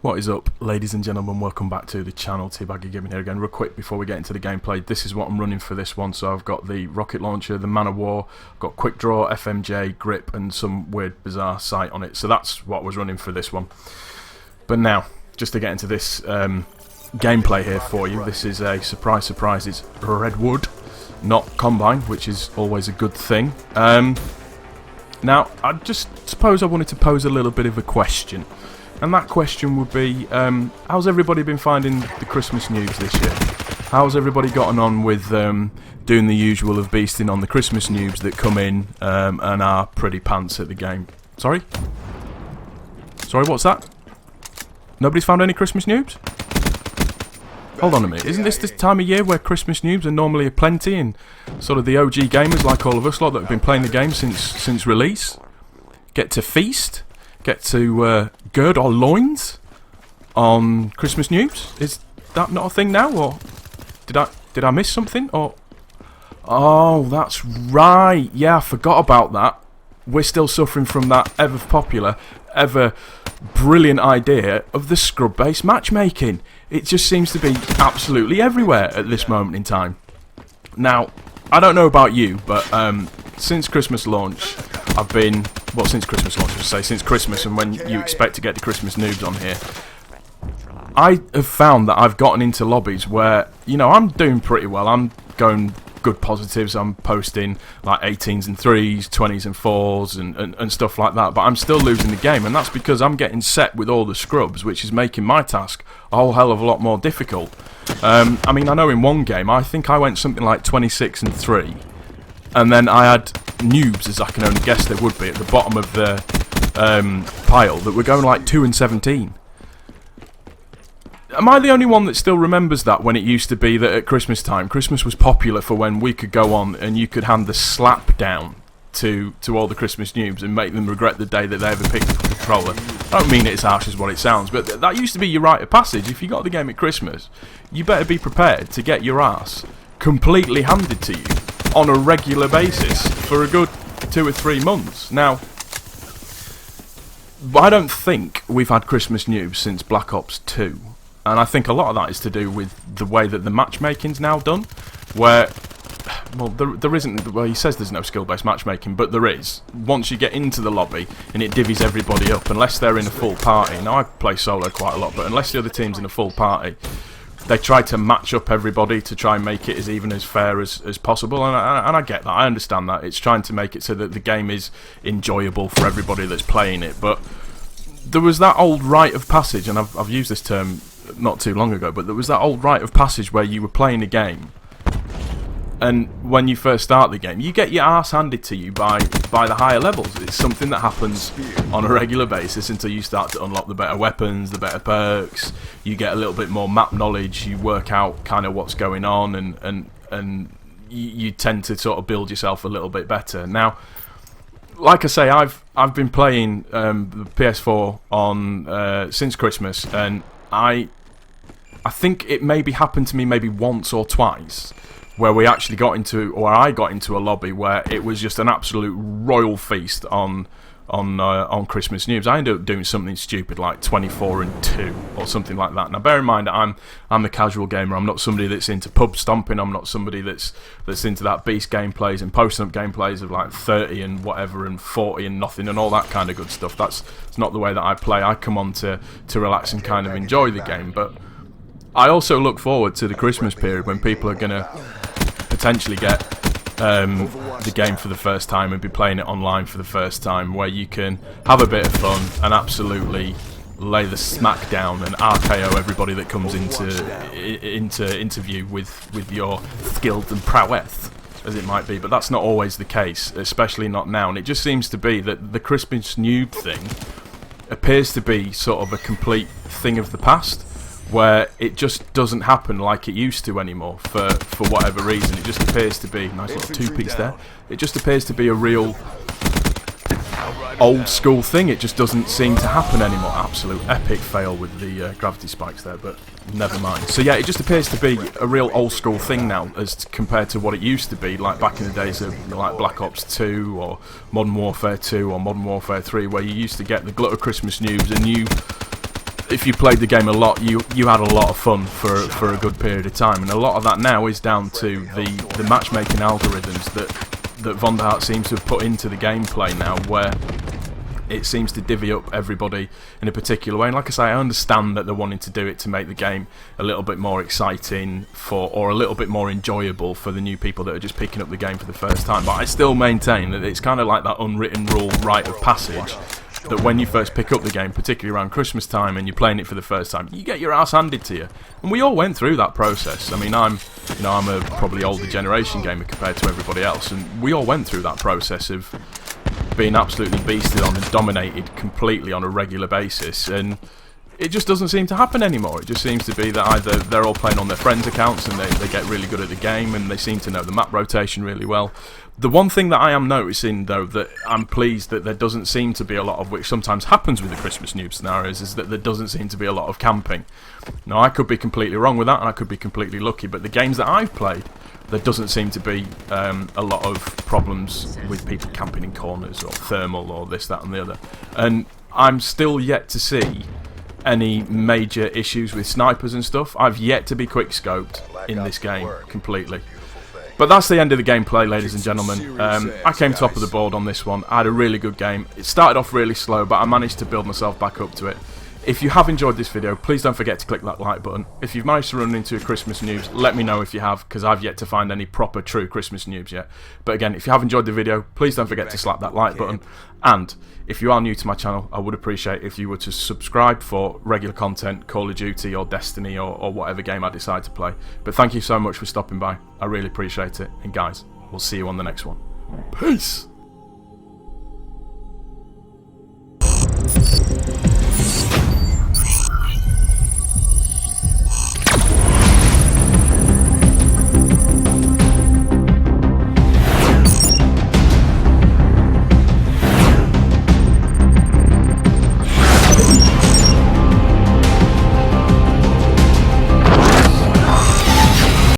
What is up, ladies and gentlemen? Welcome back to the channel. Teabagger Gaming here again. Real quick before we get into the gameplay, this is what I'm running for this one. So I've got the rocket launcher, the Man of War, I've got quick draw, FMJ, grip, and some weird bizarre sight on it. So that's what I was running for this one. But now, just to get into this gameplay here for you, this is a surprise, surprise. It's Redwood, not Combine, which is always a good thing. Now, I just suppose I wanted to pose a little bit of a question. And that question would be, how's everybody been finding the Christmas Noobs this year? How's everybody gotten on with doing the usual of beasting on the Christmas Noobs that come in and are pretty pants at the game? Sorry? Sorry, what's that? Nobody's found any Christmas Noobs? Hold on a minute, isn't this the time of year where Christmas Noobs are normally aplenty and sort of the OG gamers like all of us lot that have been playing the game since release get to feast? Get to gird our loins on Christmas Noobs? Is that not a thing now, or did I miss something? Or oh, that's right. Yeah, I forgot about that. We're still suffering from that ever popular, ever brilliant idea of the scrub-based matchmaking. It just seems to be absolutely everywhere at this moment in time. Now, I don't know about you, but since Christmas launch, I've been, well, since Christmas launch, I should say, since Christmas and when you expect to get the Christmas Noobs on here, I have found that I've gotten into lobbies where, you know, I'm doing pretty well. I'm going good positives. I'm posting like 18s and 3s, 20s and 4s and stuff like that, but I'm still losing the game, and that's because I'm getting set with all the scrubs, which is making my task a whole hell of a lot more difficult. I mean, I know in one game, I think I went something like 26 and 3, and then I had noobs, as I can only guess they would be, at the bottom of the pile that were going like 2 and 17. Am I the only one that still remembers that, when it used to be that at Christmas time, Christmas was popular for when we could go on and you could hand the slap down to all the Christmas noobs and make them regret the day that they ever picked up a controller? I don't mean it as harsh as what it sounds, but that used to be your rite of passage. If you got the game at Christmas, you better be prepared to get your ass completely handed to you on a regular basis for a good 2 or 3 months. Now, I don't think we've had Christmas noobs since Black Ops 2. And I think a lot of that is to do with the way that the matchmaking's now done, where, well, there isn't, well, he says there's no skill-based matchmaking, but there is. Once you get into the lobby and it divvies everybody up, unless they're in a full party. Now, I play solo quite a lot, but unless the other team's in a full party, they try to match up everybody to try and make it as even as fair as possible, and I get that, I understand that. It's trying to make it so that the game is enjoyable for everybody that's playing it, but there was that old rite of passage, and I've used this term not too long ago, but there was that old rite of passage where you were playing a game, and when you first start the game, you get your arse handed to you by the higher levels. It's something that happens on a regular basis until you start to unlock the better weapons, the better perks, you get a little bit more map knowledge, you work out kind of what's going on, and you tend to sort of build yourself a little bit better. Now, like I say, I've been playing the PS4 on since Christmas, and I think it maybe happened to me maybe once or twice where we actually got into, or I got into a lobby where it was just an absolute royal feast on Christmas Noobs. I ended up doing something stupid like 24 and 2 or something like that. Now, bear in mind that I'm the casual gamer. I'm not somebody that's into pub stomping. I'm not somebody that's into that beast gameplays and posting up gameplays of like 30 and whatever and 40 and nothing and all that kind of good stuff. That's not the way that I play. I come on to relax and kind of enjoy the game, but I also look forward to the Christmas period when people are going to potentially get the game for the first time and be playing it online for the first time, where you can have a bit of fun and absolutely lay the smack down and RKO everybody that comes into interview with your skills and prowess, as it might be. But that's not always the case, especially not now, and it just seems to be that the Christmas noob thing appears to be sort of a complete thing of the past, where it just doesn't happen like it used to anymore for whatever reason. It just appears to be, nice little two-piece there, it just appears to be a real old school thing. It just doesn't seem to happen anymore. Absolute epic fail with the gravity spikes there, but never mind. So yeah, it just appears to be a real old school thing now as compared to what it used to be, like back in the days of like Black Ops 2 or Modern Warfare 2 or Modern Warfare 3, where you used to get the glut of Christmas noobs and if you played the game a lot, you had a lot of fun for a good period of time, and a lot of that now is down to the matchmaking algorithms that Von der Hart seems to have put into the gameplay now, where it seems to divvy up everybody in a particular way. And like I say, I understand that they're wanting to do it to make the game a little bit more exciting or a little bit more enjoyable for the new people that are just picking up the game for the first time. But I still maintain that it's kind of like that unwritten rule, rite of passage, that when you first pick up the game, particularly around Christmas time, and you're playing it for the first time, you get your ass handed to you. And we all went through that process. I mean, I'm a probably older generation gamer compared to everybody else, and we all went through that process of being absolutely beasted on and dominated completely on a regular basis, and it just doesn't seem to happen anymore. It just seems to be that either they're all playing on their friends' accounts and they get really good at the game and they seem to know the map rotation really well. The one thing that I am noticing, though, that I'm pleased that there doesn't seem to be a lot of, which sometimes happens with the Christmas noob scenarios, is that there doesn't seem to be a lot of camping. Now, I could be completely wrong with that, and I could be completely lucky, but the games that I've played, there doesn't seem to be a lot of problems with people camping in corners or thermal or this, that and the other. And I'm still yet to see any major issues with snipers and stuff. I've yet to be quick-scoped in this game completely. But that's the end of the gameplay, ladies and gentlemen. I came top of the board on this one. I had a really good game. It started off really slow, but I managed to build myself back up to it. If you have enjoyed this video, please don't forget to click that like button. If you've managed to run into a Christmas noobs, let me know if you have, because I've yet to find any proper, true Christmas noobs yet. But again, if you have enjoyed the video, please don't forget to slap that like button. And if you are new to my channel, I would appreciate if you were to subscribe for regular content, Call of Duty or Destiny or whatever game I decide to play. But thank you so much for stopping by. I really appreciate it. And guys, we'll see you on the next one. Peace!